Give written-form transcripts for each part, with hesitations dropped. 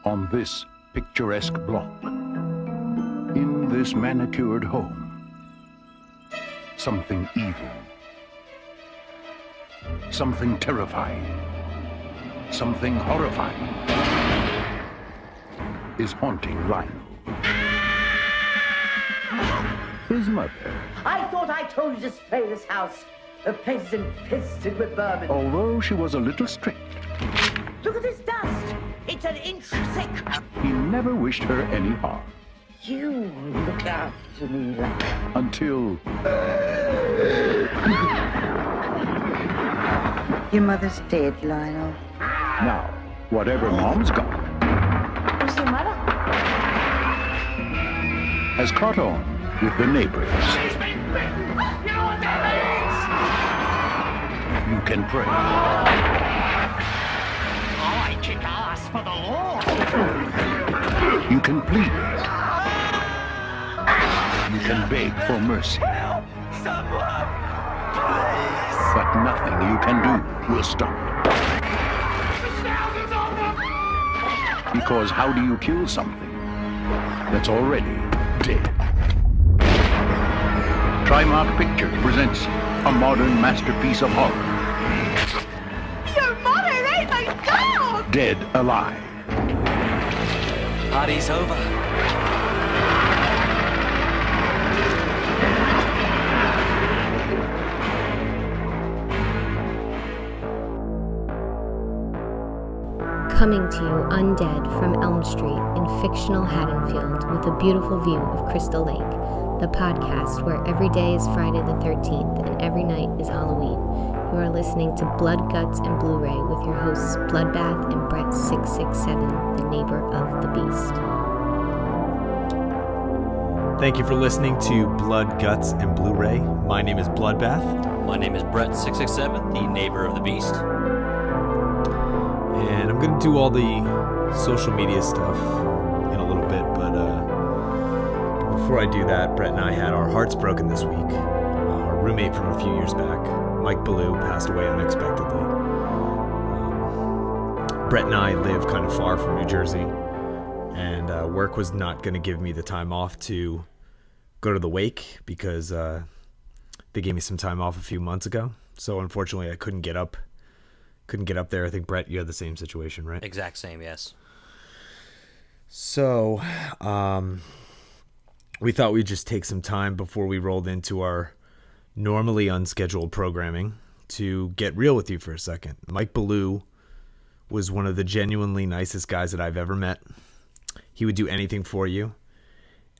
on this picturesque block, in this manicured home, something evil, something terrifying, something horrifying is haunting Lionel. His mother. I thought I told you to spray this house. The place is infested with vermin. Although she was a little strict, Look at this dust. It's an inch thick. he never wished her any harm. You look after me like... Until Your mother's dead, Lionel. now, whatever Mom's got Who's your mother? has caught on with the neighbors. She's been bitten! You know what that means? You can pray. I kick ass for the Lord! You can plead. You can beg for mercy. Help! Someone! Please! But nothing you can do will stop it. There's thousands of them! Because how do you kill something that's already dead? Trimark Pictures presents a modern masterpiece of horror. Your mother ate my dog! Dead Alive. Party's over. Coming to you undead from Elm Street in fictional Haddonfield with a beautiful view of Crystal Lake, the podcast where every day is Friday the 13th and every night is Halloween. You are listening to Blood, Guts, and Blu-Ray with your hosts Bloodbath and Brett667, the neighbor of the beast. Thank you for listening to Blood, Guts, and Blu-Ray. My name is Bloodbath. My name is Brett667, the neighbor of the beast. And I'm going to do all the social media stuff in a little bit, but before I do that, Brett and I had our hearts broken this week. Our roommate from a few years back, Mike Blue, passed away unexpectedly. Brett and I live kind of far from New Jersey, and work was not going to give me the time off to go to the wake because they gave me some time off a few months ago. So unfortunately, I couldn't get up there. I think, Brett, you had the same situation, right? Exact same, yes. So, we thought we'd just take some time before we rolled into our normally unscheduled programming to get real with you for a second. Mike Blue was one of the genuinely nicest guys that I've ever met. He would do anything for you.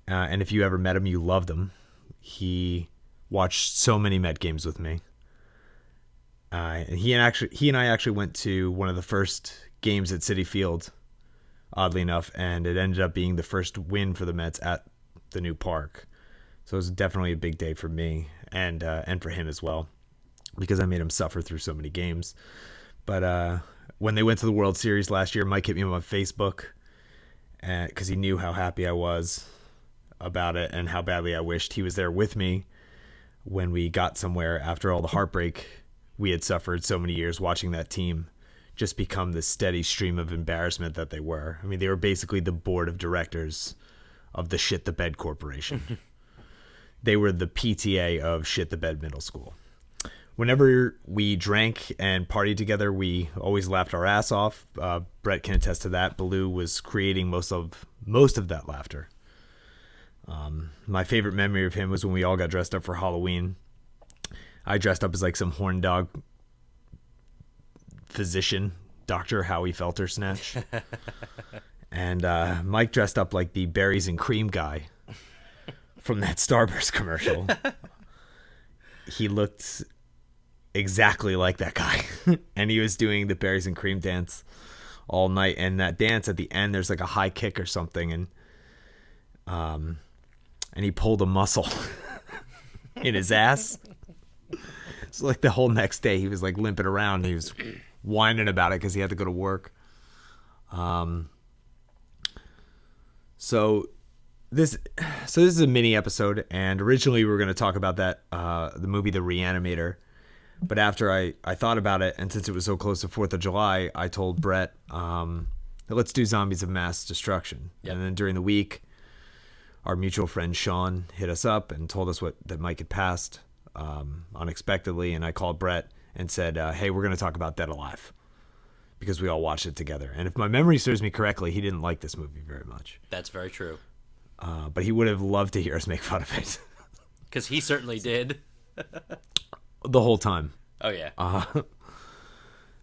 And if you ever met him, you loved him. He watched so many Met games with me. And he and I actually went to one of the first games at Citi Field, oddly enough, and it ended up being the first win for the Mets at the new park. So it was definitely a big day for me and for him as well, because I made him suffer through so many games. But when they went to the World Series last year, Mike hit me on Facebook because he knew how happy I was about it and how badly I wished he was there with me when we got somewhere after all the heartbreak we had suffered so many years watching that team just become the steady stream of embarrassment that they were. I mean, they were basically the board of directors of the Shit the Bed Corporation. They were the PTA of Shit the Bed Middle School. Whenever we drank and partied together, we always laughed our ass off. Brett can attest to that. Blue was creating most of that laughter. My favorite memory of him was when we all got dressed up for Halloween. I dressed up as like some horn dog physician, Dr. Howie Felter Snatch. And Mike dressed up like the berries and cream guy from that Starburst commercial. He looked exactly like that guy. And he was doing the berries and cream dance all night. And that dance at the end, there's like a high kick or something. And he pulled a muscle in his ass. So like the whole next day he was like limping around. He was whining about it because he had to go to work. So this is a mini episode, and originally we were going to talk about that the movie The Reanimator. But after I thought about it, and since it was so close to 4th of July, I told Brett, I let's do Zombies of Mass Destruction. Yep. And then during the week, our mutual friend Sean hit us up and told us that Mike had passed unexpectedly. And I called Brett and said, hey, we're going to talk about Dead Alive, because we all watched it together. And if my memory serves me correctly, he didn't like this movie very much. That's very true. But he would have loved to hear us make fun of it. Because he certainly did. The whole time. Oh, yeah.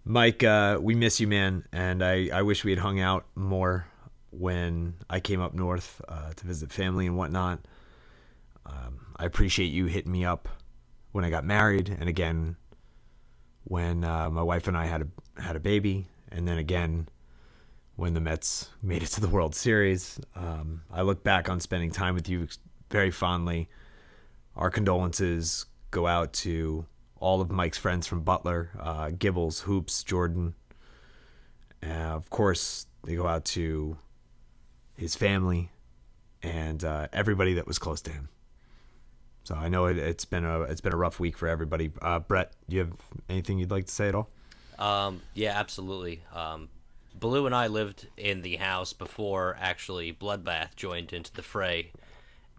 Mike, we miss you, man. And I wish we had hung out more when I came up north to visit family and whatnot. I appreciate you hitting me up when I got married, and again when my wife and I had a baby, and then again when the Mets made it to the World Series. I look back on spending time with you very fondly. Our condolences go out to all of Mike's friends from Butler, Gibbles, Hoops, Jordan. Of course, they go out to his family and everybody that was close to him. So I know it's been a rough week for everybody. Brett, do you have anything you'd like to say at all? Yeah, absolutely. Blue and I lived in the house before actually Bloodbath joined into the fray,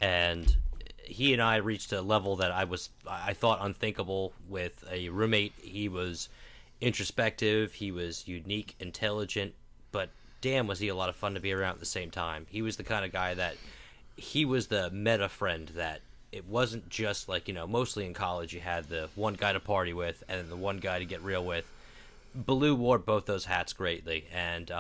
and he and I reached a level that I thought unthinkable with a roommate. He was introspective, he was unique, intelligent, but damn was he a lot of fun to be around at the same time. He was the kind of guy that he was the meta friend that it wasn't just like, mostly in college you had the one guy to party with and then the one guy to get real with. Blue wore both those hats greatly, and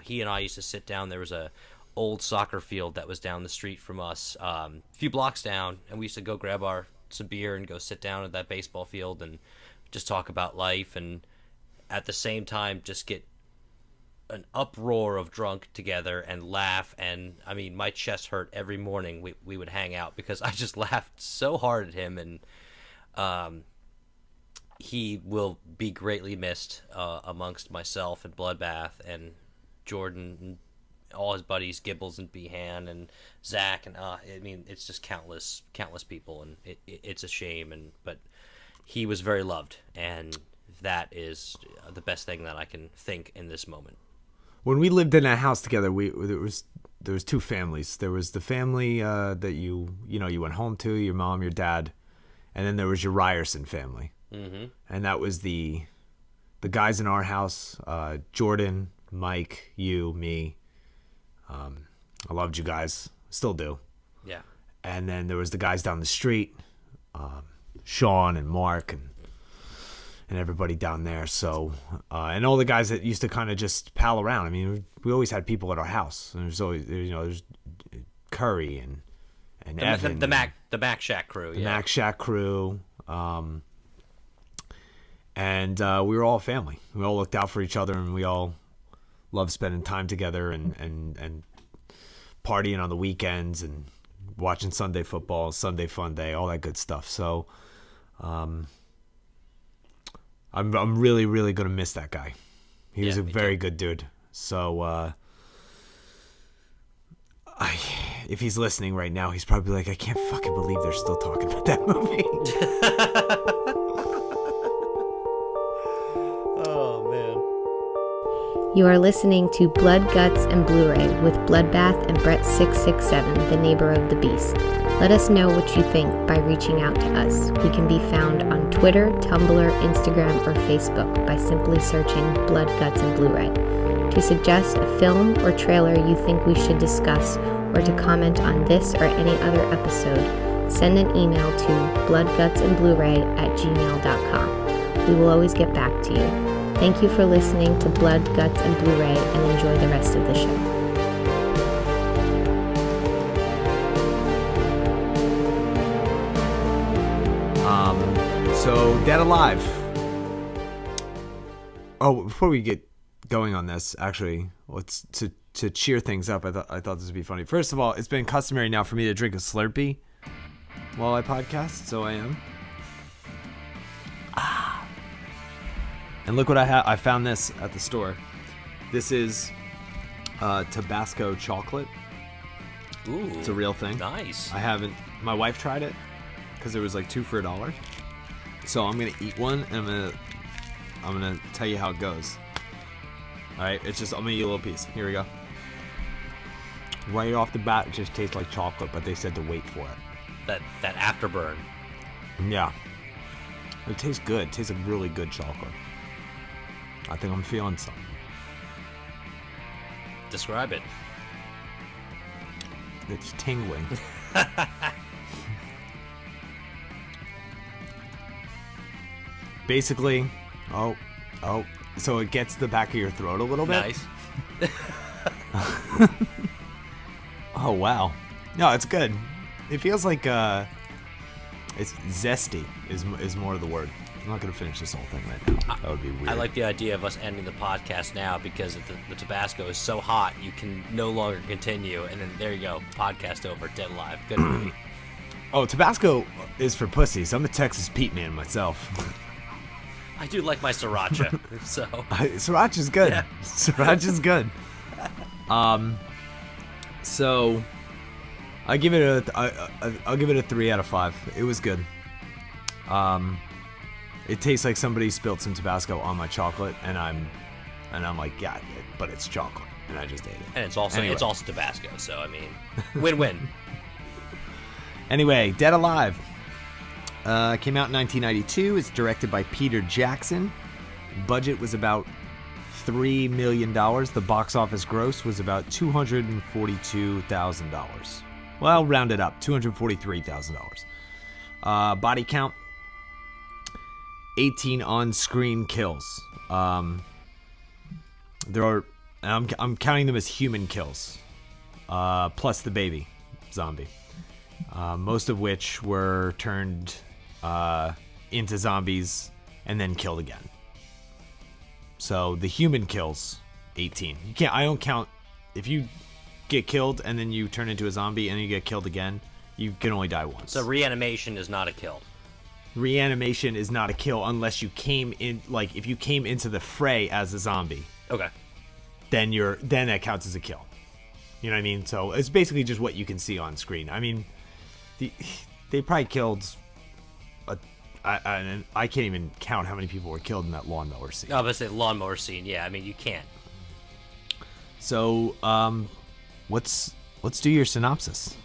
he and I used to sit down. There was a old soccer field that was down the street from us, a few blocks down, and we used to go grab some beer and go sit down at that baseball field and just talk about life, and at the same time just get an uproar of drunk together and laugh. And I mean, my chest hurt every morning we would hang out because I just laughed so hard at him, and he will be greatly missed amongst myself and Bloodbath and Jordan and all his buddies, Gibbles and Behan and Zach, and it's just countless people, and it's a shame. But he was very loved, and that is the best thing that I can think in this moment. When we lived in a house together, there was two families. There was the family that you went home to, your mom, your dad, and then there was your Ryerson family. Mm-hmm. And that was the guys in our house, Jordan, Mike, you, me. I loved you guys, still do. Yeah. And then there was the guys down the street, Sean and Mark and everybody down there. So and all the guys that used to kind of just pal around. I mean, we always had people at our house. And there's always there's Curry and Evan, the Mac Shack crew. The Mac Shack crew. And we were all family. We all looked out for each other, and we all loved spending time together and partying on the weekends and watching Sunday football, Sunday fun day, all that good stuff. So I'm really, really going to miss that guy. He was a very good dude. So if he's listening right now, he's probably like, I can't fucking believe they're still talking about that movie. You are listening to Blood, Guts, and Blu-ray with Bloodbath and Brett667, the neighbor of the beast. Let us know what you think by reaching out to us. We can be found on Twitter, Tumblr, Instagram, or Facebook by simply searching Blood, Guts, and Blu-ray. To suggest a film or trailer you think we should discuss, or to comment on this or any other episode, send an email to bloodgutsandbluray@gmail.com. We will always get back to you. Thank you for listening to Blood, Guts, and Blu-ray, and enjoy the rest of the show. So Dead Alive. Oh, before we get going on this, actually, let's to cheer things up. I thought this would be funny. First of all, it's been customary now for me to drink a Slurpee while I podcast, so I am. And look what I have. I found this at the store. This is Tabasco chocolate. Ooh, it's a real thing. Nice. I haven't. My wife tried it because there was like 2 for $1. So I'm gonna eat one, and I'm gonna tell you how it goes. All right, it's just, I'm gonna eat a little piece. Here we go. Right off the bat, it just tastes like chocolate, but they said to wait for it. That afterburn. Yeah. It tastes good. It tastes like really good chocolate. I think I'm feeling something. Describe it. It's tingling. Basically, so it gets the back of your throat a little bit. Nice. Oh wow. No, it's good. It feels like it's zesty is more of the word. I'm not gonna finish this whole thing right now. That would be weird. I like the idea of us ending the podcast now because the Tabasco is so hot you can no longer continue, and then there you go, podcast over, dead alive. Good movie. Oh, Tabasco is for pussies. I'm a Texas Pete man myself. I do like my sriracha, so Sriracha's good. Yeah. Sriracha's good. So I give it I'll give it a 3 out of 5. It was good. It tastes like somebody spilled some Tabasco on my chocolate, and I'm like, yeah, but it's chocolate, and I just ate it. and it's also Tabasco, so I mean, win-win. Anyway, Dead Alive came out in 1992. It's directed by Peter Jackson. Budget was about $3 million. The box office gross was about $242,000. Well, round it up, $243,000. Body count, 18 on-screen kills. There are, I'm counting them as human kills, plus the baby zombie. Most of which were turned into zombies and then killed again. So the human kills, 18. I don't count, if you get killed and then you turn into a zombie and you get killed again, you can only die once. So reanimation is not a kill. Reanimation is not a kill unless you came in, like if you came into the fray as a zombie. Okay. Then that counts as a kill. You know what I mean? So it's basically just what you can see on screen. I mean, they probably killed. I can't even count how many people were killed in that lawnmower scene. I was going to say lawnmower scene. Yeah, I mean you can't. So, let's do your synopsis.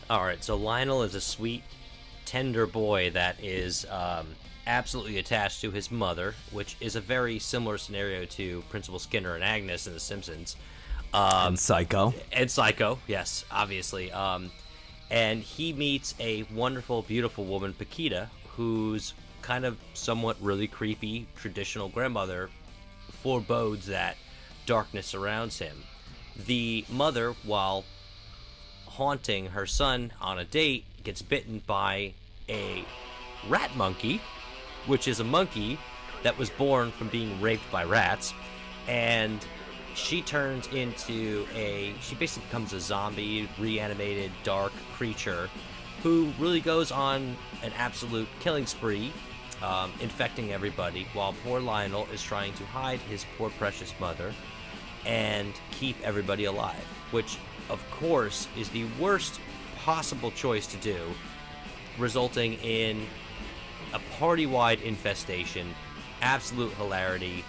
All right. So Lionel is a sweet, tender boy that is absolutely attached to his mother, which is a very similar scenario to Principal Skinner and Agnes in The Simpsons. And Psycho. And Psycho, yes, obviously. And he meets a wonderful, beautiful woman, Paquita, who's kind of somewhat really creepy traditional grandmother, forebodes that darkness surrounds him. The mother, while haunting her son on a date, gets bitten by a rat monkey, which is a monkey that was born from being raped by rats, and she turns into she basically becomes a zombie, reanimated, dark creature who really goes on an absolute killing spree, infecting everybody, while poor Lionel is trying to hide his poor precious mother and keep everybody alive, which, of course, is the worst possible choice to do, resulting in a party-wide infestation, absolute hilarity,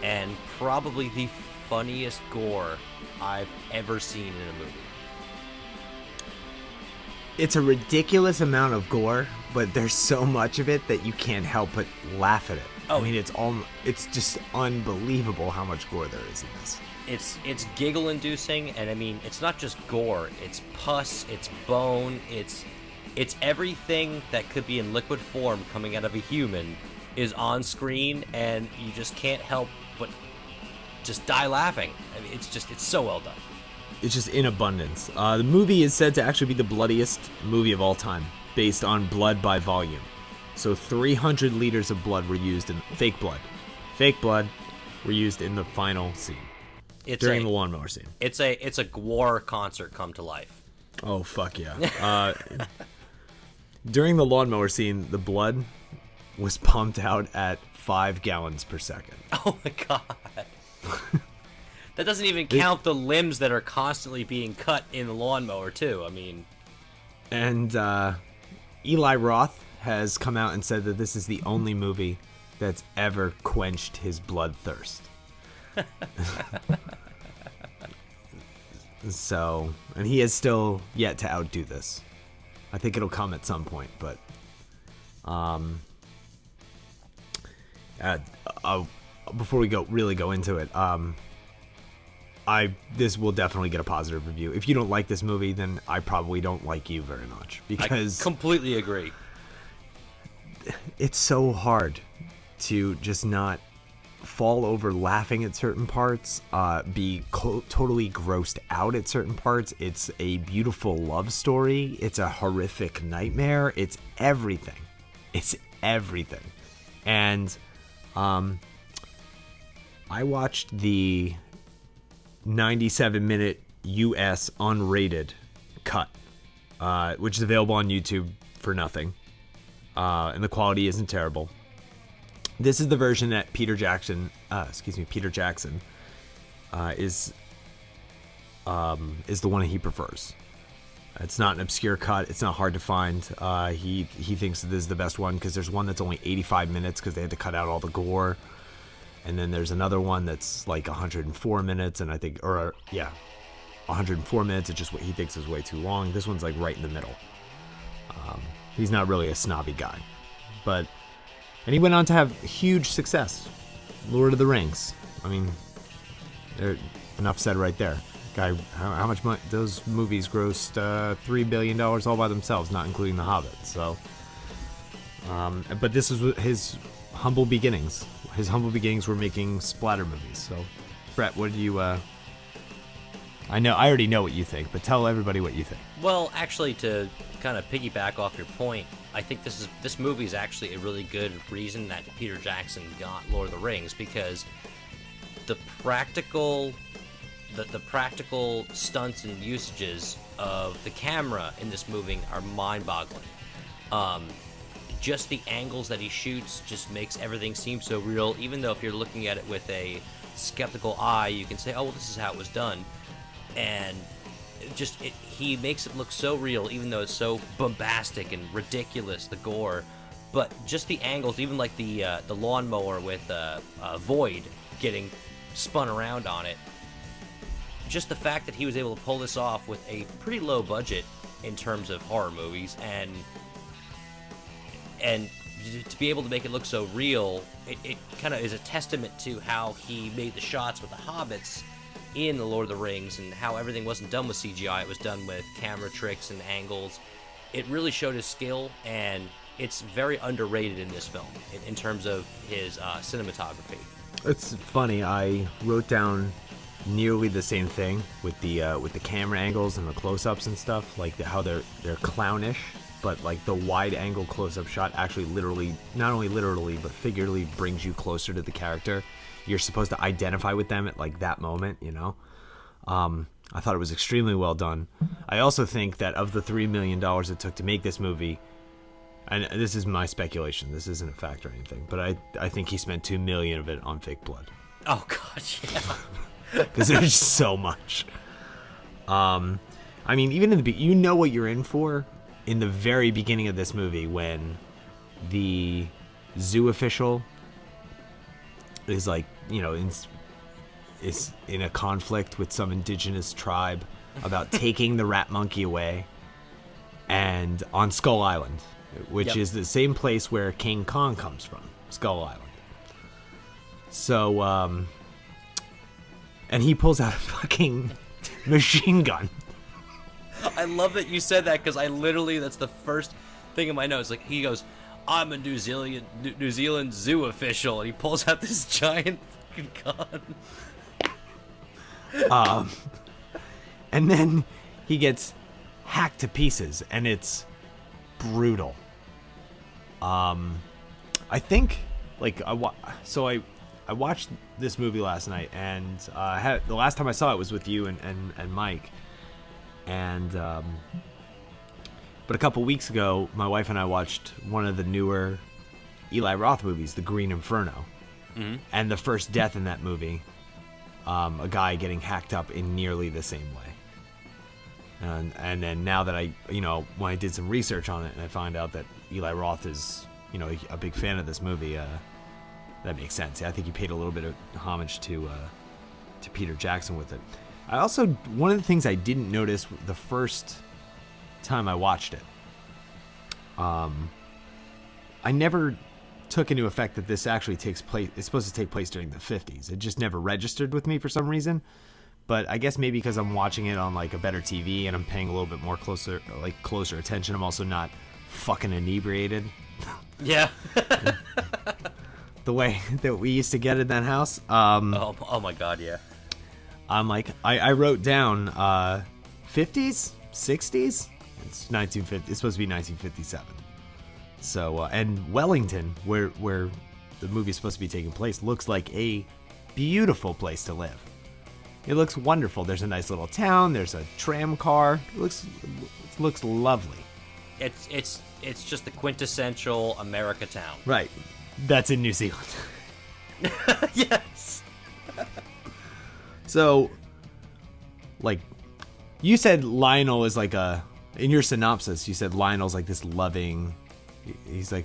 and probably the funniest gore I've ever seen in a movie. It's a ridiculous amount of gore, but there's so much of it that you can't help but laugh at it. Oh, I mean, it's just unbelievable how much gore there is in this. It's giggle-inducing, and I mean, it's not just gore. It's pus, it's bone, it's everything that could be in liquid form coming out of a human is on screen, and you just can't help but just die laughing. I mean, it's so well done. It's just in abundance. The movie is said to actually be the bloodiest movie of all time, based on blood by volume. So 300 liters of blood were used in fake blood. Fake blood were used in the final scene. During the lawnmower scene. It's a Gwar concert come to life. Oh, fuck yeah. During the lawnmower scene, the blood was pumped out at 5 gallons per second. Oh my god. That doesn't even count the limbs that are constantly being cut in the lawnmower, too. I mean... And Eli Roth has come out and said that this is the only movie that's ever quenched his bloodthirst. So, and he has still yet to outdo this. I think it'll come at some point, but before we really go into it, this will definitely get a positive review. If you don't like this movie, then I probably don't like you very much, because I completely agree. It's so hard to just not fall over laughing at certain parts, be totally grossed out at certain parts. It's a beautiful love story. It's a horrific nightmare. It's everything. And I watched the 97-minute US unrated cut, which is available on YouTube for nothing, and the quality isn't terrible. This is the version that Peter Jackson is the one he prefers. It's not an obscure cut. It's not hard to find. He thinks that this is the best one because there's one that's only 85 minutes because they had to cut out all the gore. And then there's another one that's like 104 minutes, and 104 minutes. It's just what he thinks is way too long. This one's like right in the middle. He's not really a snobby guy, and he went on to have huge success. Lord of the Rings. I mean, enough said right there. Guy, how much money? Those movies grossed $3 billion all by themselves, not including The Hobbit. So, but this is his humble beginnings. His humble beginnings were making splatter movies. So, Brett, what do you? I already know what you think, but tell everybody what you think. Well, actually, to kind of piggyback off your point, I think this movie is actually a really good reason that Peter Jackson got Lord of the Rings, because the practical stunts and usages of the camera in this movie are mind-boggling. Just the angles that he shoots just makes everything seem so real, even though if you're looking at it with a skeptical eye, you can say, oh, well, this is how it was done. And he makes it look so real, even though it's so bombastic and ridiculous, the gore. But just the angles, even like the lawnmower with Void getting spun around on it. Just the fact that he was able to pull this off with a pretty low budget in terms of horror movies, and to be able to make it look so real, it kind of is a testament to how he made the shots with the hobbits in The Lord of the Rings, and how everything wasn't done with CGI, it was done with camera tricks and angles. It really showed his skill, and it's very underrated in this film in terms of his cinematography. It's funny, I wrote down nearly the same thing with the camera angles and the close-ups and stuff, like how they're clownish, but like the wide-angle close-up shot actually not only literally but figuratively brings you closer to the character. You're supposed to identify with them at like that moment, you know. I thought it was extremely well done. I also think that of the $3 million it took to make this movie, and this is my speculation, this isn't a fact or anything, but I think he spent $2 million of it on fake blood. Oh god, yeah. Because there's so much. I mean, even you know what you're in for in the very beginning of this movie, when the zoo official is like, you know, is in a conflict with some indigenous tribe about taking the rat monkey away, and on Skull Island, which is the same place where King Kong comes from, Skull Island. So, and he pulls out a fucking machine gun. I love that you said that, because that's the first thing in my notes. Like, he goes, I'm a New Zealand zoo official, and he pulls out this giant fucking gun. And then he gets hacked to pieces, and it's brutal. I think, like, I watched this movie last night, and the last time I saw it was with you and Mike, and but a couple weeks ago, my wife and I watched one of the newer Eli Roth movies, The Green Inferno, and the first death in that movie, a guy getting hacked up in nearly the same way. And then now that when I did some research on it, and I found out that Eli Roth is, a big fan of this movie, that makes sense. I think he paid a little bit of homage to to Peter Jackson with it. I also, one of the things I didn't notice the first time I watched it, I never took into effect that this actually takes place. It's supposed to take place during the 50s. It just never registered with me for some reason. But I guess maybe because I'm watching it on like a better TV and I'm paying a little bit more closer attention. I'm also not fucking inebriated. Yeah. The way that we used to get in that house. Oh my God, yeah. I'm like, I wrote down 50s, 60s. It's 1950. It's supposed to be 1957. So and Wellington, where the movie's supposed to be taking place, looks like a beautiful place to live. It looks wonderful. There's a nice little town. There's a tram car. It looks lovely. It's just the quintessential America town. Right. That's in New Zealand. Yes. So, like, you said Lionel is like in your synopsis, you said Lionel's like this loving, he's a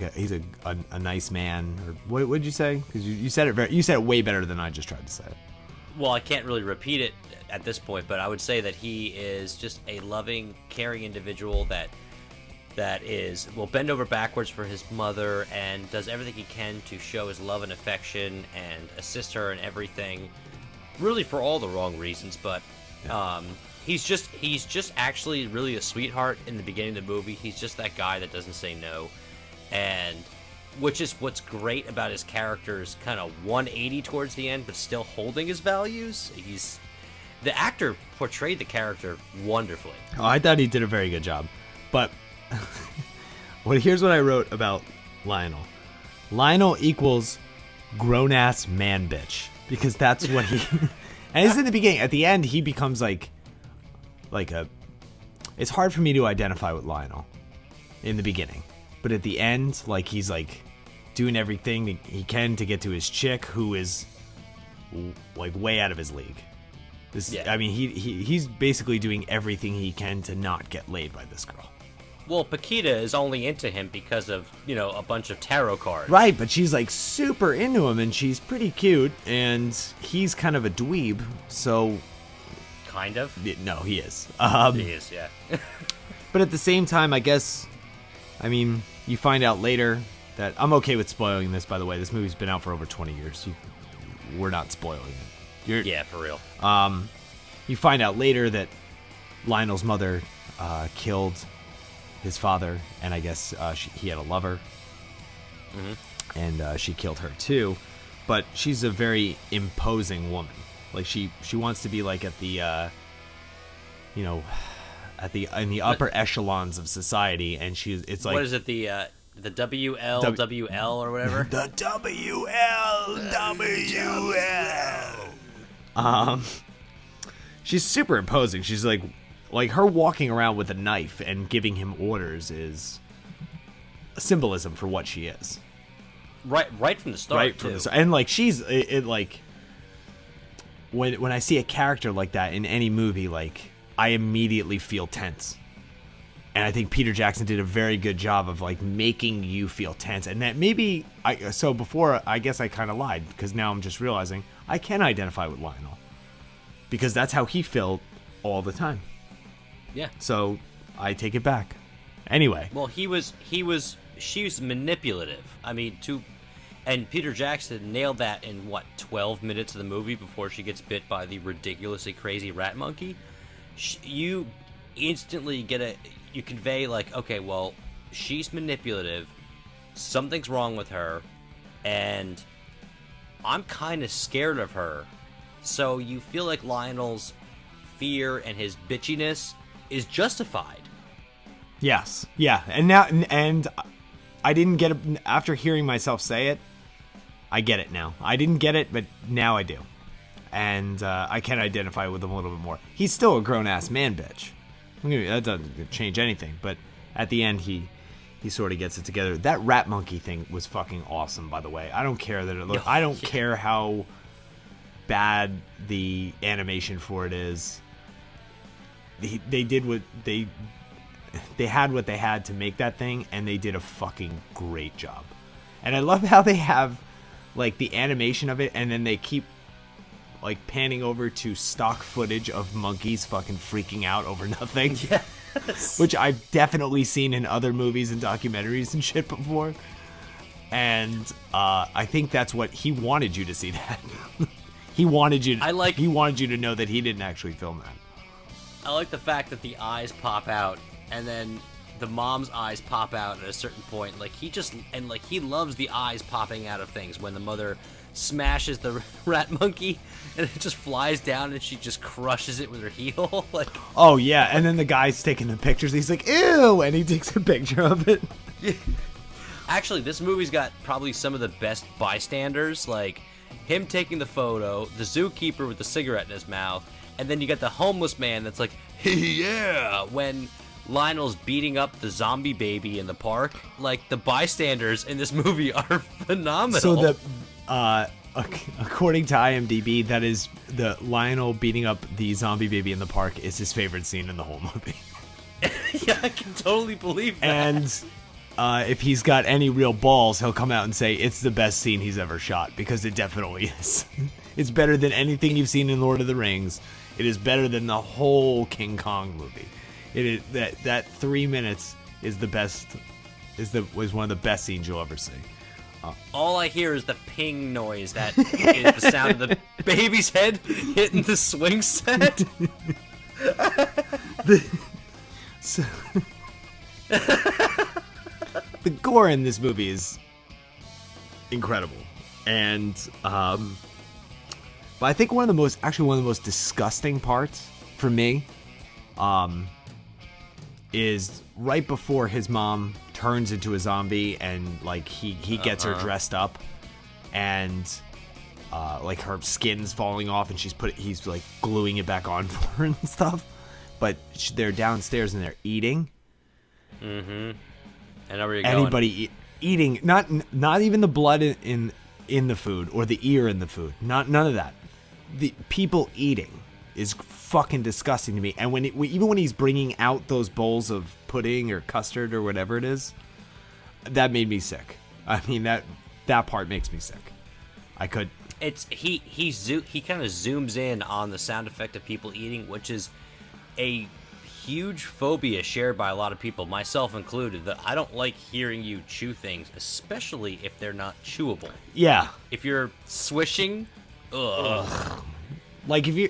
nice man, or what did you say? Because you said it way better than I just tried to say it. Well, I can't really repeat it at this point, but I would say that he is just a loving, caring individual that will bend over backwards for his mother and does everything he can to show his love and affection and assist her in everything, really for all the wrong reasons. But he's just actually really a sweetheart in the beginning of the movie. He's just that guy that doesn't say no, and which is what's great about his character's kind of 180 towards the end, but still holding his values. The actor portrayed the character wonderfully. Oh, I thought he did a very good job. But here's what I wrote about Lionel. Lionel equals grown-ass man bitch. Because that's what he... And it's in the beginning. At the end, he becomes like a... It's hard for me to identify with Lionel in the beginning. But at the end, like, he's like doing everything he can to get to his chick, who is like way out of his league. I mean, he's basically doing everything he can to not get laid by this girl. Well, Paquita is only into him because of, a bunch of tarot cards. Right, but she's like super into him, and she's pretty cute, and he's kind of a dweeb, so... Kind of? No, he is. He is, yeah. But at the same time, I guess, I mean, you find out later that... I'm okay with spoiling this, by the way. This movie's been out for over 20 years. We're not spoiling it. Yeah, for real. You find out later that Lionel's mother killed his father, and I guess he had a lover, and she killed her too. But she's a very imposing woman. Like she wants to be like at the in the upper echelons of society, and it's like, what is it, the WLWL or whatever? The WLWL. She's super imposing. She's like her walking around with a knife and giving him orders is a symbolism for what she is. Right from the start. Right from the start. And like she's like when I see a character like that in any movie, like I immediately feel tense. And I think Peter Jackson did a very good job of like making you feel tense. And that maybe before I guess I kind of lied, because now I'm just realizing I can identify with Lionel because that's how he felt all the time. Yeah. So I take it back. Anyway. Well, she was manipulative. I mean, and Peter Jackson nailed that in 12 minutes of the movie before she gets bit by the ridiculously crazy rat monkey. You instantly you convey like, okay, well, she's manipulative. Something's wrong with her, and I'm kind of scared of her. So you feel like Lionel's fear and his bitchiness is justified. Yes. Yeah. And I didn't get it after hearing myself say it. I get it now. I didn't get it, but now I do. And I can identify with him a little bit more. He's still a grown-ass man bitch. That doesn't change anything. But at the end, he sort of gets it together. That rat monkey thing was fucking awesome, by the way. I don't care that it looked... I don't care how bad the animation for it is. They did what they had what they had to make that thing, and they did a fucking great job. And I love how they have like the animation of it, and then they keep like panning over to stock footage of monkeys fucking freaking out over nothing. Yes. Which I've definitely seen in other movies and documentaries and shit before. And I think that's what he wanted you to see that. He wanted you to know that he didn't actually film that. I like the fact that the eyes pop out and then the mom's eyes pop out at a certain point. Like he loves the eyes popping out of things when the mother smashes the rat monkey and it just flies down and she just crushes it with her heel. Like, oh yeah, and then the guy's taking the pictures. He's like, ew, and he takes a picture of it. Actually, this movie's got probably some of the best bystanders, like him taking the photo, the zookeeper with the cigarette in his mouth, and then you got the homeless man that's like, hey, yeah, when Lionel's beating up the zombie baby in the park. Like, the bystanders in this movie are phenomenal. So according to IMDb, that is the Lionel beating up the zombie baby in the park is his favorite scene in the whole movie. Yeah, I can totally believe that. And if he's got any real balls, he'll come out and say it's the best scene he's ever shot, because it definitely is. It's better than anything you've seen in Lord of the Rings. It is better than the whole King Kong movie. It is that 3 minutes is the best. Was one of the best scenes you'll ever see. All I hear is the ping noise that is the sound of the baby's head hitting the swing set. The gore in this movie is incredible, and but I think one of the most disgusting parts for me, is right before his mom turns into a zombie and like he gets her dressed up, and like her skin's falling off and he's like gluing it back on for her and stuff, but they're downstairs and they're eating. Mm-hmm. I know where you're going. Anybody eating, not even the blood in the food or the ear in the food. None of that. The people eating is fucking disgusting to me. And even when he's bringing out those bowls of pudding or custard or whatever it is, that made me sick. I mean, that part makes me sick. I could. He kind of zooms in on the sound effect of people eating, which is a huge phobia shared by a lot of people, myself included, that I don't like hearing you chew things, especially if they're not chewable. Yeah. If you're swishing, ugh. Like if you,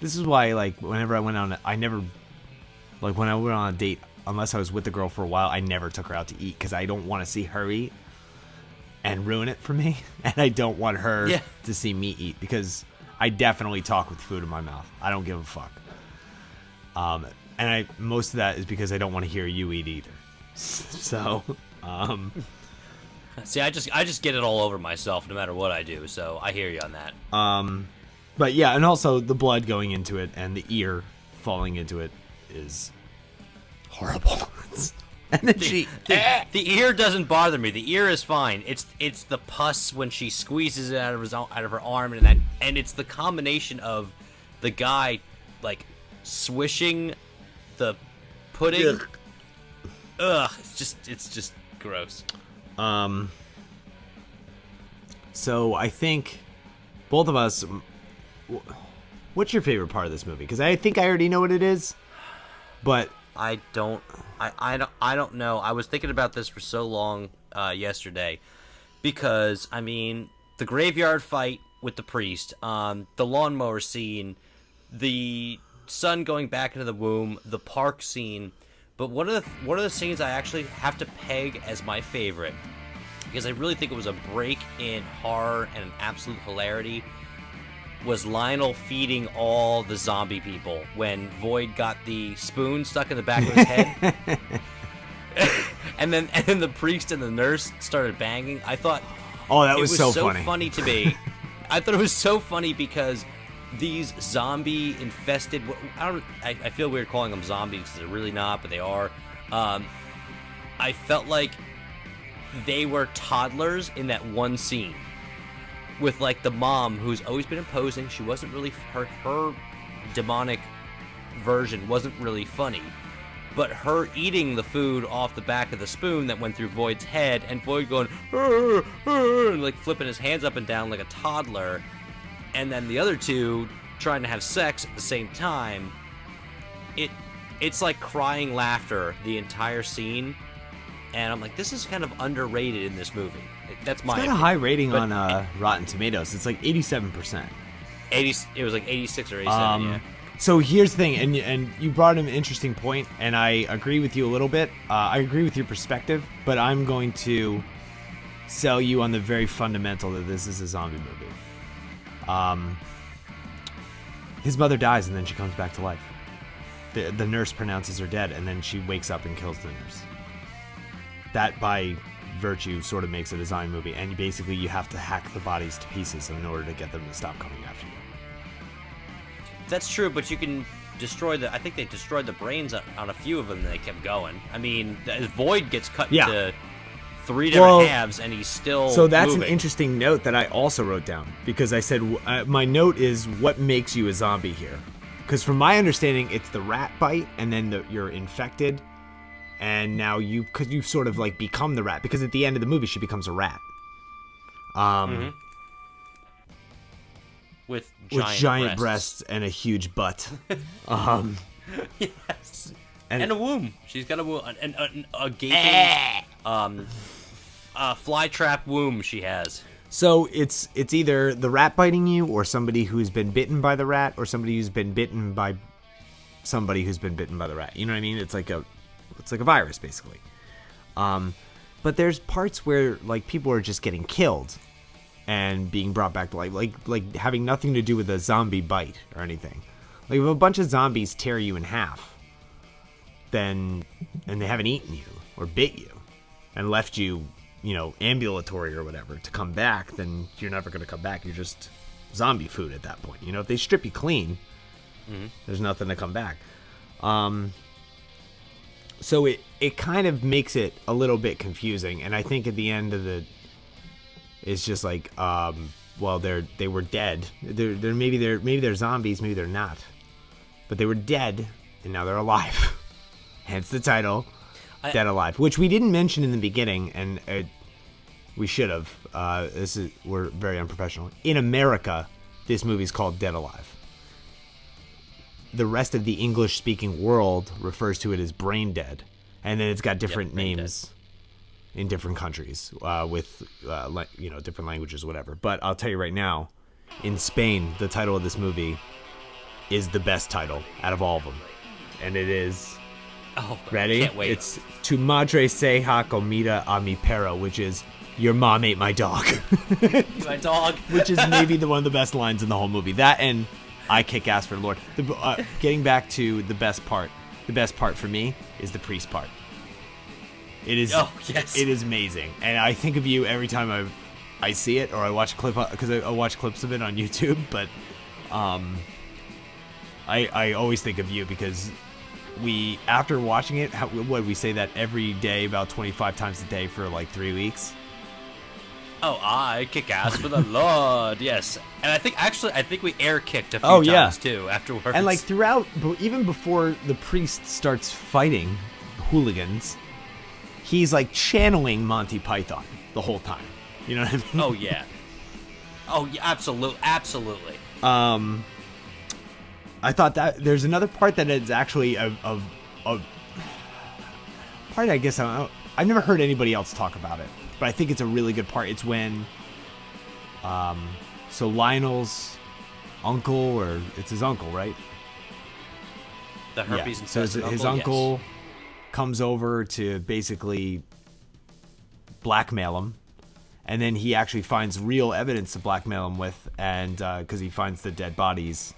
this is why, like, whenever I went on, when I went on a date, unless I was with the girl for a while, I never took her out to eat because I don't want to see her eat and ruin it for me, and I don't want her to see me eat, because I definitely talk with food in my mouth. I don't give a fuck. And most of that is because I don't want to hear you eat either. So, see, I just get it all over myself no matter what I do. So I hear you on that. But yeah, and also the blood going into it and the ear falling into it is horrible. And then the ear doesn't bother me. The ear is fine. It's the pus when she squeezes it out of her arm, and it's the combination of the guy like swishing the pudding. Ugh, it's just gross. So I think both of us. What's your favorite part of this movie? Because I think I already know what it is, but I don't know. I was thinking about this for so long yesterday, because I mean the graveyard fight with the priest, the lawnmower scene, the son going back into the womb, the park scene. But one of the scenes I actually have to peg as my favorite, because I really think it was a break in horror and an absolute hilarity, was Lionel feeding all the zombie people when Void got the spoon stuck in the back of his head. and then the priest and the nurse started banging. I thought, that was so funny. Funny to me. I thought it was so funny because these zombie infested, I feel weird calling them zombies because they're really not, but they are. I felt like they were toddlers in that one scene with like the mom who's always been imposing. She wasn't really, her demonic version wasn't really funny, but her eating the food off the back of the spoon that went through Void's head, and Void going and like flipping his hands up and down like a toddler. and then the other two trying to have sex at the same time. It's like crying laughter the entire scene, and I'm like, this is kind of underrated in this movie. That's my. It's got a high rating on Rotten Tomatoes. It's like 87%. It was like 86 or 87. Yeah. So here's the thing, and you brought an interesting point, and I agree with you a little bit. I agree with your perspective, but I'm going to sell you on the very fundamental that this is a zombie movie. His mother dies, and then she comes back to life. The nurse pronounces her dead, and then she wakes up and kills the nurse. That, by virtue, sort of makes it a zombie movie, and basically you have to hack the bodies to pieces in order to get them to stop coming after you. That's true, but you can destroy I think they destroyed the brains on a few of them, and they kept going. I mean, Void gets cut into 3 different halves, and he's still So that's moving. an interesting note that I also wrote down, because I said, my note is, what makes you a zombie here? Because from my understanding, it's the rat bite, and then you're infected, and now you sort of like become the rat, because at the end of the movie, she becomes a rat. With giant breasts and a huge butt. Yes. And a womb. She's got a womb. And a gaping fly trap womb she has. So it's either the rat biting you, or somebody who's been bitten by the rat, or somebody who's been bitten by somebody who's been bitten by the rat. You know what I mean? It's like a virus, basically. But there's parts where like people are just getting killed and being brought back to life, like having nothing to do with a zombie bite or anything. Like if a bunch of zombies tear you in half, and they haven't eaten you or bit you and left you, ambulatory or whatever to come back, then you're never going to come back. You're just zombie food at that point. If they strip you clean, there's nothing to come back. So it kind of makes it a little bit confusing, and I think at the end of it's just like, well, they were dead. Maybe they're zombies, maybe they're not, but they were dead and now they're alive. Hence the title, Dead Alive, which we didn't mention in the beginning, and we should have. We're very unprofessional. In America, this movie's called Dead Alive. The rest of the English-speaking world refers to it as Brain Dead, and then it's got different names in different countries with different languages, whatever. But I'll tell you right now, in Spain, the title of this movie is the best title out of all of them, and it is. Oh, ready? Can't wait. It's Tu madre ceja comida a mi perro, which is your mom ate my dog. My dog. Which is maybe one of the best lines in the whole movie. That and I kick ass for the Lord. Getting back to the best part for me is the priest part. It is. Oh, yes. It is amazing, and I think of you every time I see it, or I watch a clip, because I watch clips of it on YouTube. But I always think of you, because after watching it, we say that every day about 25 times a day for like 3 weeks. Oh, I kick ass for the Lord, yes. And I think we air kicked a few times too afterwards. And like throughout, even before the priest starts fighting hooligans, he's like channeling Monty Python the whole time. You know what I mean? Oh yeah. Oh yeah, absolutely. I thought that there's another part that is actually a part. I guess I've never heard anybody else talk about it, but I think it's a really good part. It's when, so Lionel's uncle, or it's his uncle, right? The herpes. Yeah. So his uncle comes over to basically blackmail him, and then he actually finds real evidence to blackmail him with, and because he finds the dead bodies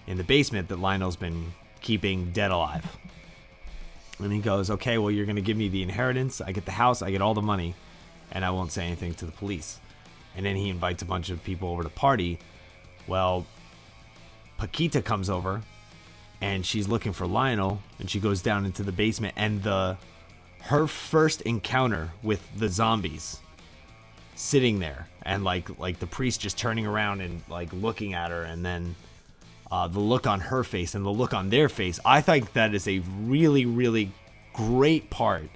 in the basement that Lionel's been keeping dead alive. And he goes, okay, well, you're going to give me the inheritance. I get the house, I get all the money, and I won't say anything to the police. And then he invites a bunch of people over to party. Well, Paquita comes over, and she's looking for Lionel, and she goes down into the basement, and her first encounter with the zombies sitting there, and like the priest just turning around and like looking at her, and then the look on her face and the look on their face. I think that is a really, really great part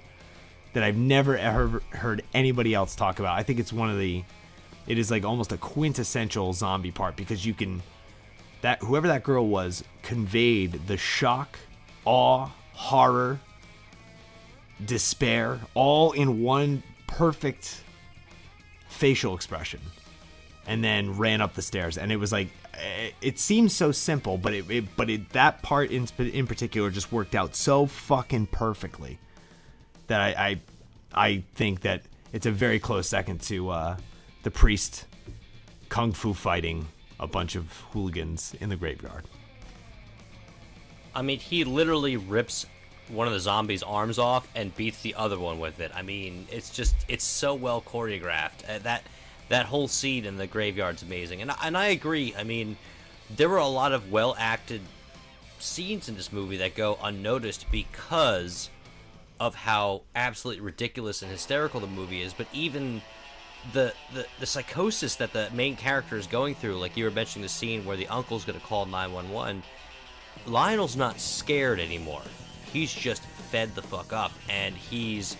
that I've never ever heard anybody else talk about. I think it's one of the It is like almost a quintessential zombie part because you can, that whoever that girl was conveyed the shock, awe, horror, despair, all in one perfect facial expression, and then ran up the stairs. And it was like, it seems so simple, but that part in particular just worked out so fucking perfectly that I think that it's a very close second to the priest kung fu fighting a bunch of hooligans in the graveyard. I mean, he literally rips one of the zombies' arms off and beats the other one with it. I mean, it's so well choreographed. That whole scene in the graveyard's amazing. And I agree. I mean, there were a lot of well-acted scenes in this movie that go unnoticed because of how absolutely ridiculous and hysterical the movie is. But even the psychosis that the main character is going through, like you were mentioning the scene where the uncle's going to call 911, Lionel's not scared anymore. He's just fed the fuck up, and he's,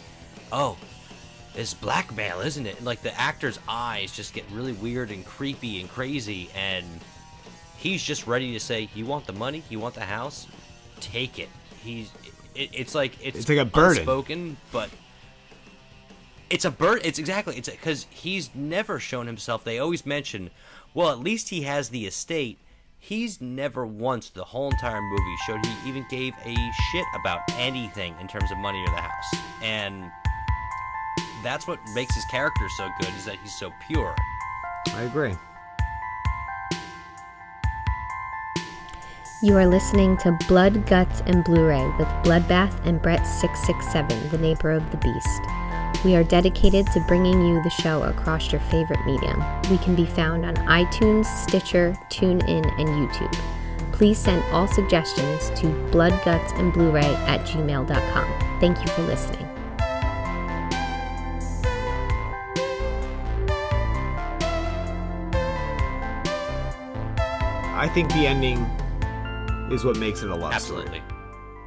it's blackmail, isn't it? And like the actor's eyes just get really weird and creepy and crazy, and he's just ready to say, "You want the money? You want the house? Take it." It's like a burden, unspoken, but it's a burden. It's because he's never shown himself. They always mention, well, at least he has the estate. He's never once the whole entire movie showed he even gave a shit about anything in terms of money or the house. And that's what makes his character so good, is that he's so pure. I agree. You are listening to Blood, Guts, and Blu-ray with Bloodbath and Brett667, the neighbor of the beast. We are dedicated to bringing you the show across your favorite medium. We can be found on iTunes, Stitcher, TuneIn, and YouTube. Please send all suggestions to bloodgutsandbluray@gmail.com. Thank you for listening. I think the ending is what makes it a love Absolutely. story.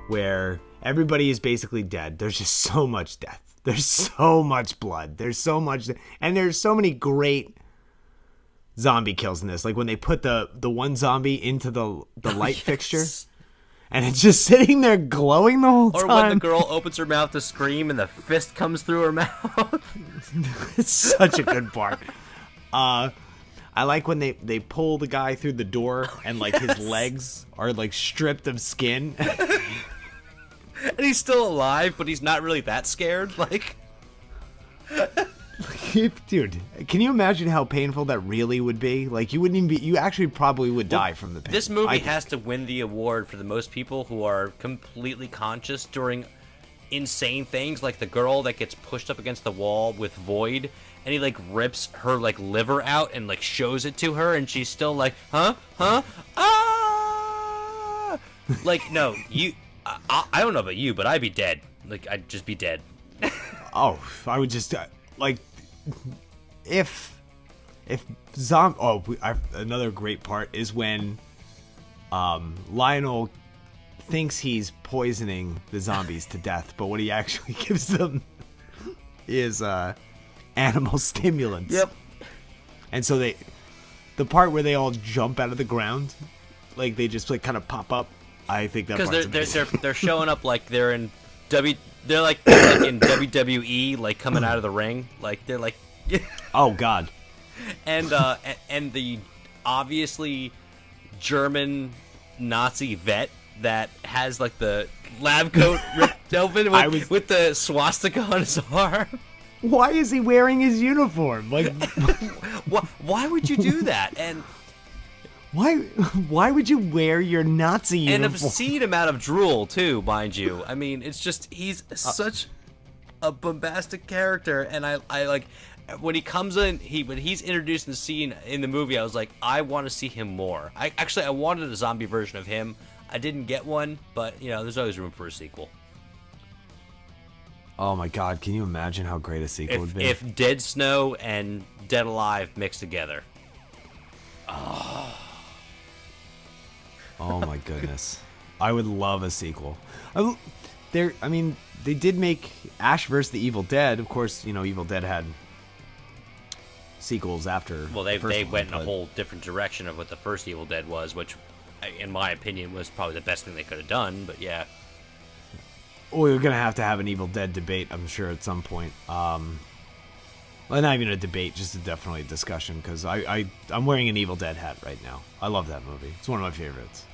Where everybody is basically dead. There's just so much death. There's so much blood. There's so much, and there's so many great zombie kills in this. Like when they put the one zombie into the light fixture, and it's just sitting there glowing the whole time. Or when the girl opens her mouth to scream and the fist comes through her mouth. It's such a good part. I like when they pull the guy through the door and like his legs are like stripped of skin. And he's still alive, but he's not really that scared. Like, dude, can you imagine how painful that really would be? Like, you wouldn't even be. You actually probably would die from the pain. This movie has to win the award for the most people who are completely conscious during insane things, like the girl that gets pushed up against the wall with Void, and he like rips her like liver out and like shows it to her, and she's still like, ah! Like, no, you. I don't know about you, but I'd be dead. Like, I'd just be dead. Oh, I would just like if another great part is when Lionel thinks he's poisoning the zombies to death, but what he actually gives them is animal stimulants. Yep. And so the part where they all jump out of the ground, like they just like kind of pop up. I think that because they're showing up like they're in they're like in WWE, like coming out of the ring, like they're like oh god. And the obviously German Nazi vet that has like the lab coat ripped open with the swastika on his arm. Why is he wearing his uniform? Like, why would you do that? And why would you wear your Nazi uniform? And obscene amount of drool too, mind you. I mean, it's just he's such a bombastic character, and I like when he comes in. When he's introduced in the scene in the movie, I was like, I want to see him more. I wanted a zombie version of him. I didn't get one, but there's always room for a sequel. Oh my God! Can you imagine how great a sequel would be? If Dead Snow and Dead Alive mixed together. Oh my goodness. I would love a sequel. They did make Ash vs. the Evil Dead. Of course, Evil Dead had sequels after. Well, they the first went in one, a whole different direction of what the first Evil Dead was, which, in my opinion, was probably the best thing they could have done. But yeah. We're gonna have to have an Evil Dead debate, I'm sure, at some point. Well, not even a debate, just definitely a discussion, because I'm wearing an Evil Dead hat right now. I love that movie. It's one of my favorites.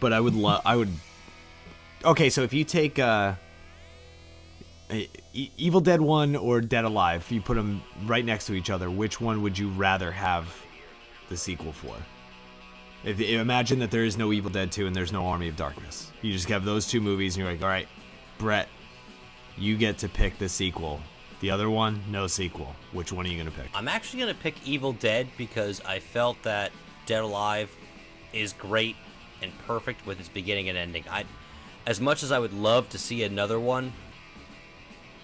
But I would. Okay, so if you take Evil Dead 1 or Dead Alive, if you put them right next to each other, which one would you rather have the sequel for? Imagine that there is no Evil Dead 2 and there's no Army of Darkness. You just have those two movies and you're like, all right, Brett, you get to pick the sequel. The other one, no sequel. Which one are you going to pick? I'm actually going to pick Evil Dead because I felt that Dead Alive is great and perfect with its beginning and ending. As much as I would love to see another one,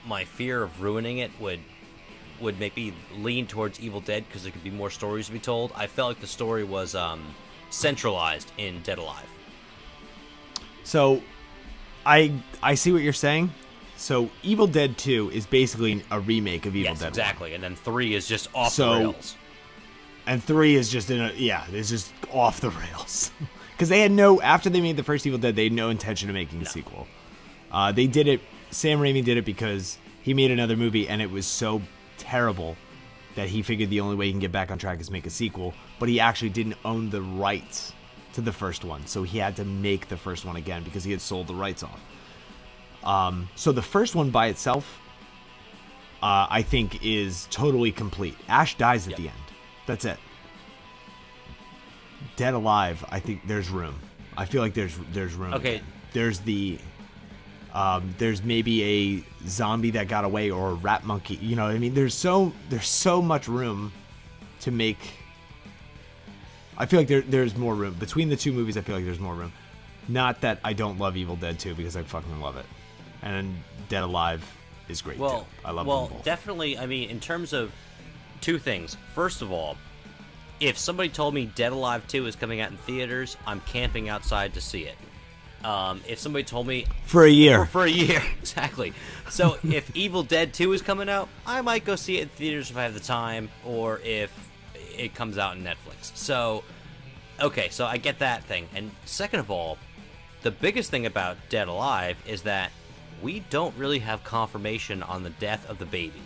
my fear of ruining it would make me lean towards Evil Dead because there could be more stories to be told. I felt like the story was centralized in Dead Alive. So, I see what you're saying. So, Evil Dead 2 is basically a remake of Evil Dead 1. Exactly. And then 3 is just off the rails. And 3 is just it's just off the rails. Because they had after they made the first Evil Dead, they had no intention of making a sequel. They did it, Sam Raimi did it because he made another movie and it was so terrible that he figured the only way he can get back on track is make a sequel, but he actually didn't own the rights to the first one, so he had to make the first one again because he had sold the rights off. So the first one by itself, I think, is totally complete. Ash dies at the end. That's it. Dead Alive, I think there's room. I feel like there's room. Okay. Again. There's there's maybe a zombie that got away or a rat monkey. You know what I mean? There's so much room to make. I feel like there's more room. Between the two movies, I feel like there's more room. Not that I don't love Evil Dead 2 because I fucking love it. And Dead Alive is great too. I love them both. Definitely, I mean, in terms of two things. First of all, if somebody told me Dead Alive 2 is coming out in theaters, I'm camping outside to see it. If somebody told me... For a year. For a year, exactly. So if Evil Dead 2 is coming out, I might go see it in theaters if I have the time, or if it comes out on Netflix. So, okay, so I get that thing. And second of all, the biggest thing about Dead Alive is that we don't really have confirmation on the death of the baby.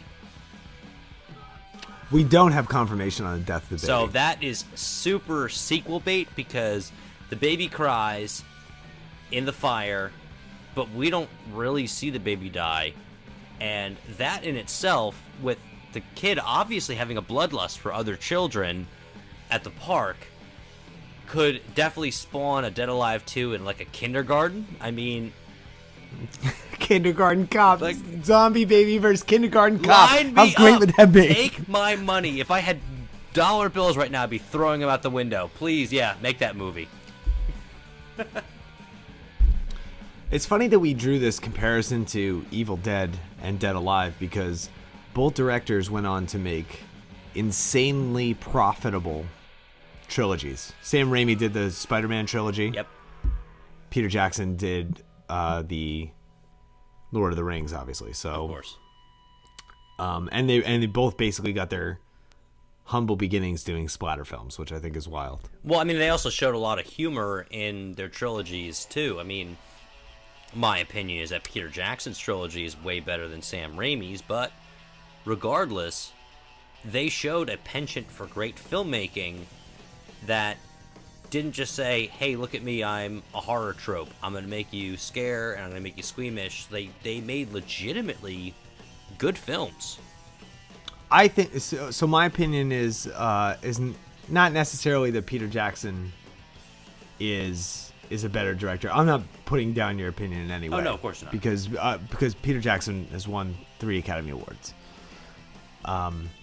We don't have confirmation on the death of the baby. So that is super sequel bait because the baby cries in the fire, but we don't really see the baby die. And that in itself, with the kid obviously having a bloodlust for other children at the park, could definitely spawn a Dead Alive 2 in like a kindergarten. I mean... Kindergarten Cop, like, zombie baby versus Kindergarten Cop. Line me How great up. would that be? Take my money. If I had dollar bills right now, I'd be throwing them out the window. Please, make that movie. It's funny that we drew this comparison to Evil Dead and Dead Alive because both directors went on to make insanely profitable trilogies. Sam Raimi did the Spider-Man trilogy. Yep. Peter Jackson did the Lord of the Rings, obviously. So, of course. And they both basically got their humble beginnings doing splatter films, which I think is wild. Well, I mean, they also showed a lot of humor in their trilogies too. I mean, my opinion is that Peter Jackson's trilogy is way better than Sam Raimi's, but regardless, they showed a penchant for great filmmaking that didn't just say, hey, look at me, I'm a horror trope. I'm going to make you scare and I'm going to make you squeamish. They made legitimately good films. I think so. My opinion is not necessarily that Peter Jackson is a better director. I'm not putting down your opinion in any way. Oh no, of course not. Because Peter Jackson has won 3 Academy Awards.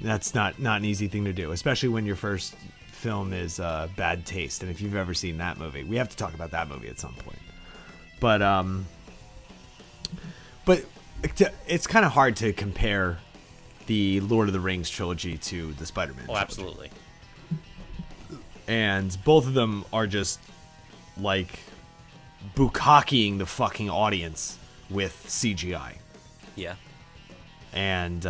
That's not an easy thing to do, especially when your first film is Bad Taste. And if you've ever seen that movie, we have to talk about that movie at some point. But it's kind of hard to compare the Lord of the Rings trilogy to the Spider-Man trilogy. Absolutely. And both of them are just like bukkakeing the fucking audience with CGI. Yeah. And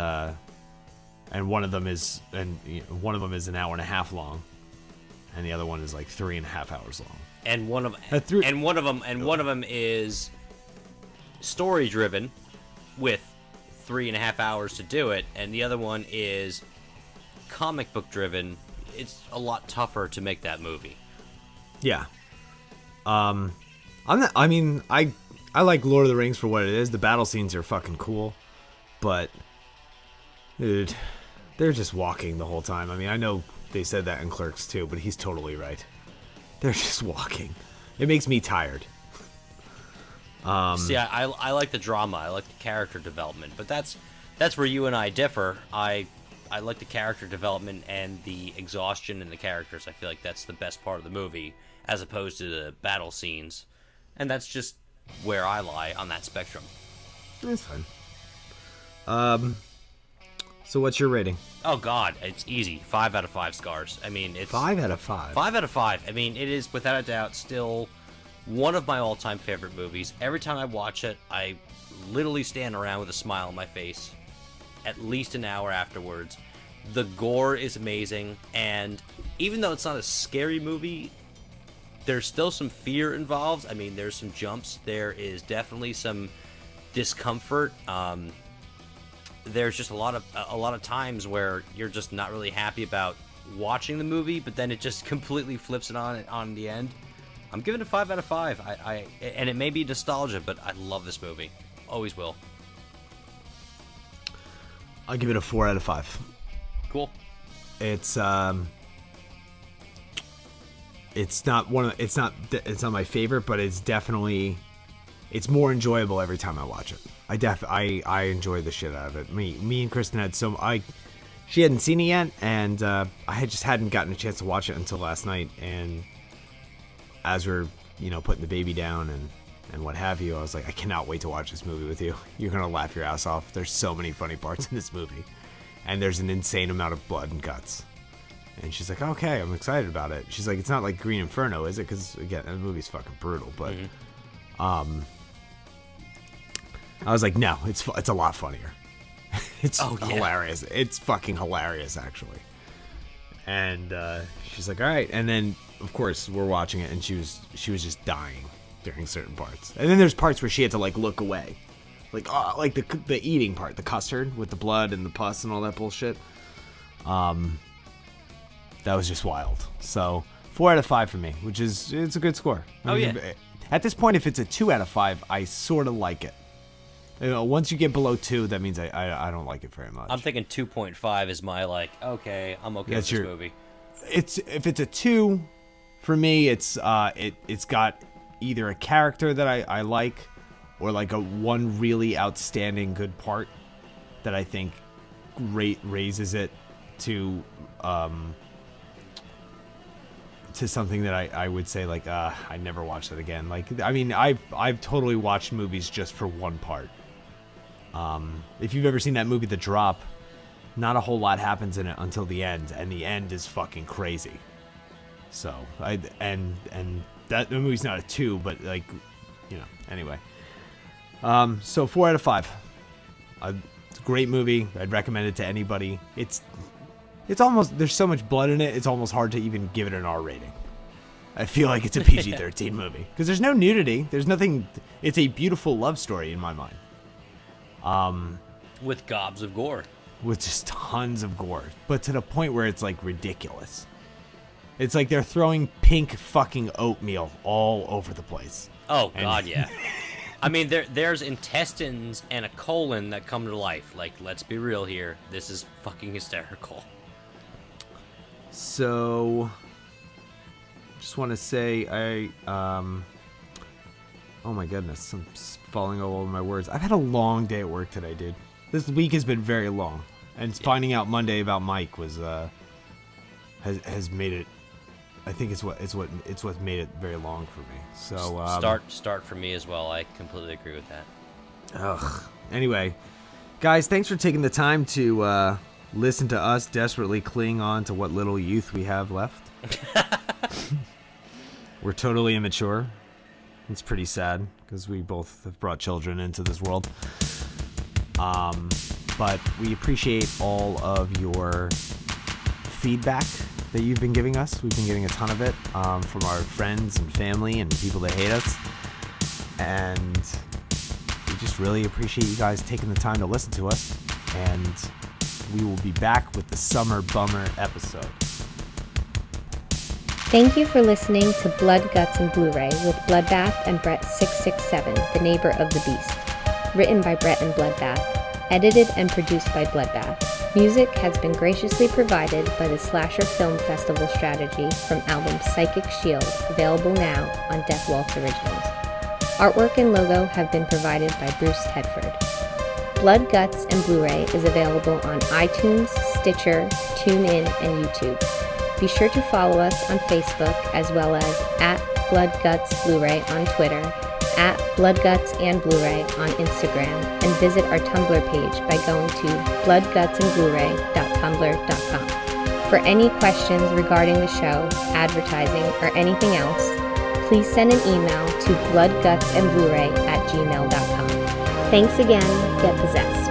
and one of them is an hour and a half long, and the other one is like 3.5 hours long. And one of them is story driven, with 3.5 hours to do it, and the other one is comic book driven. It's a lot tougher to make that movie. Yeah. I like Lord of the Rings for what it is. The battle scenes are fucking cool, but dude, they're just walking the whole time. I mean, I know they said that in Clerks too, but he's totally right. They're just walking. It makes me tired. See, I like the drama. I like the character development, but that's where you and I differ. I like the character development and the exhaustion in the characters. I feel like that's the best part of the movie, as opposed to the battle scenes. And that's just where I lie on that spectrum. That's fine. So what's your rating? Oh God, it's easy. 5 out of 5 scars. I mean, it's 5 out of 5. 5 out of 5. I mean, it is without a doubt still one of my all-time favorite movies. Every time I watch it, I literally stand around with a smile on my face at least an hour afterwards. The gore is amazing, and even though it's not a scary movie, there's still some fear involved. I mean, there's some jumps. There is definitely some discomfort. There's just a lot of times where you're just not really happy about watching the movie, but then it just completely flips it on the end. I'm giving it a 5 out of 5. And it may be nostalgia, but I love this movie. Always will. I'll give it a 4 out of 5. Cool. It's not my favorite, but it's more enjoyable every time I watch it. I enjoy the shit out of it. Me and Kristen had she hadn't seen it yet, and I just hadn't gotten a chance to watch it until last night. And as we're putting the baby down and what have you, I was like, I cannot wait to watch this movie with you. You're gonna laugh your ass off. There's so many funny parts in this movie, and there's an insane amount of blood and guts. And she's like, okay, I'm excited about it. She's like, it's not like Green Inferno, is it? Because again, the movie's fucking brutal. But I was like, no, it's a lot funnier. It's hilarious. It's fucking hilarious, actually. And she's like, all right. And then, of course, we're watching it, and she was just dying during certain parts. And then there's parts where she had to like look away, like the eating part, the custard with the blood and the pus and all that bullshit. That was just wild. So 4 out of 5 for me, it's a good score. At this point, if it's a 2 out of 5, I sort of like it. Once you get below 2, that means I don't like it very much. I'm thinking 2.5 is my okay, I'm okay with this movie. If it's a 2, for me, it's got either a character that I like, or like one really outstanding good part that I think raises it to something that I would say like I never watch that again. Like, I mean, I've totally watched movies just for one part. If you've ever seen that movie The Drop, not a whole lot happens in it until the end, and the end is fucking crazy. So and that the movie's not a 2, but like, anyway. So 4 out of 5. It's a great movie. I'd recommend it to anybody. It's almost, there's so much blood in it, it's almost hard to even give it an R rating. I feel like it's a PG-13 movie. Because there's no nudity. There's nothing. It's a beautiful love story in my mind. With gobs of gore. With just tons of gore. But to the point where it's like ridiculous. It's like they're throwing pink fucking oatmeal all over the place. Oh, God, yeah. I mean, there's intestines and a colon that come to life. Like, let's be real here. This is fucking hysterical. So, just want to say, oh my goodness, I'm falling all over my words. I've had a long day at work today, dude. This week has been very long, and finding out Monday about Mike was has made it. I think it's what made it very long for me. So start for me as well. I completely agree with that. Ugh. Anyway, guys, thanks for taking the time to listen to us desperately cling on to what little youth we have left. We're totally immature. It's pretty sad because we both have brought children into this world. but we appreciate all of your feedback that you've been giving us. We've been getting a ton of it from our friends and family and people that hate us. And we just really appreciate you guys taking the time to listen to us. And we will be back with the Summer Bummer episode. Thank you for listening to Blood, Guts, and Blu-ray with Bloodbath and Brett 667, the neighbor of the beast. Written by Brett and Bloodbath. Edited and produced by Bloodbath. Music has been graciously provided by the Slasher Film Festival Strategy from album Psychic Shield, available now on Death Waltz Originals. Artwork and logo have been provided by Bruce Tedford. Blood, Guts, and Blu-ray is available on iTunes, Stitcher, TuneIn, and YouTube. Be sure to follow us on Facebook as well as @BloodGutsBluray on Twitter, @BloodGutsandBluray on Instagram, and visit our Tumblr page by going to bloodgutsandbluray.tumblr.com. For any questions regarding the show, advertising, or anything else, please send an email to bloodgutsandbluray@gmail.com. Thanks again. Get possessed.